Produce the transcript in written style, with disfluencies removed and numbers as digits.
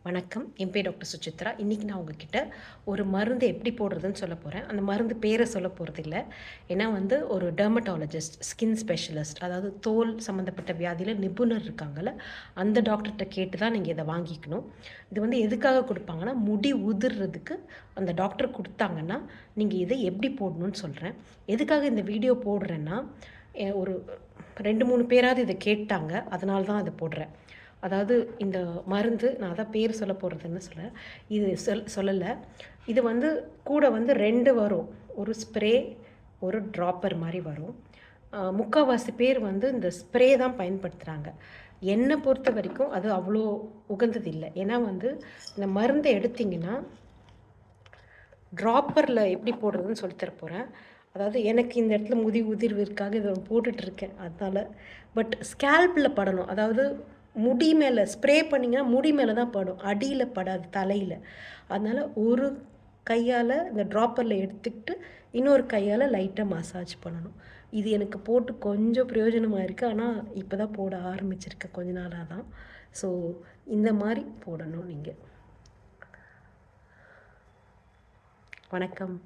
வணக்கம். என் பேர் டாக்டர் சுசித்ரா. இன்றைக்கி நான் உங்ககிட்ட ஒரு மருந்து எப்படி போடுறதுன்னு சொல்ல போகிறேன். அந்த மருந்து பேரை சொல்ல போகிறதில்ல. ஏன்னா ஒரு டெர்மட்டாலஜிஸ்ட், ஸ்கின் ஸ்பெஷலிஸ்ட், அதாவது தோல் சம்மந்தப்பட்ட வியாதியில் நிபுணர் இருக்காங்கள்ல, அந்த டாக்டர்கிட்ட கேட்டு தான் நீங்கள் இதை வாங்கிக்கணும். இது எதுக்காக கொடுப்பாங்கன்னா, முடி உதிர்றதுக்கு அந்த டாக்டர் கொடுத்தாங்கன்னா, நீங்கள் இதை எப்படி போடணும்னு சொல்கிறேன். எதுக்காக இந்த வீடியோ போடுறேன்னா, ஒரு 2-3 பேராவது இதை கேட்டாங்க. அதனால தான் அதை போடுறேன். அதாவது இந்த மருந்து நான் அதான் பேர் சொல்ல போகிறதுன்னு இது சொல்லலை. இது கூட 2 வரும். ஒரு ஸ்ப்ரே, ஒரு ட்ராப்பர் மாதிரி வரும். முக்கால்வாசி பேர் இந்த ஸ்ப்ரே தான் பயன்படுத்துகிறாங்க. என்னை பொறுத்த வரைக்கும் அது அவ்வளோ உகந்தது இல்லை. ஏன்னா இந்த மருந்தை எடுத்திங்கன்னா ட்ராப்பரில் எப்படி போடுறதுன்னு சொல்லித்தர போகிறேன். அதாவது எனக்கு இந்த இடத்துல முடி உதிர்விற்காக இதை போட்டுட்ருக்கேன். அதனால் பட் ஸ்கேல்பில் படணும். அதாவது முடி மேலே ஸ்ப்ரே பண்ணிங்கன்னா முடி மேலே தான் படும், அடியில் படாது, தலையில். அதனால் ஒரு கையால் இந்த ட்ராப்பரில் எடுத்துக்கிட்டு இன்னொரு கையால் லைட்டாக மசாஜ் பண்ணணும். இது எனக்கு போட்டு கொஞ்சம் பிரயோஜனமாக இருக்குது. ஆனால் இப்போ தான் போட ஆரம்பிச்சிருக்கேன், கொஞ்ச நாளாக தான். ஸோ இந்த மாதிரி போடணும் நீங்கள். வணக்கம்.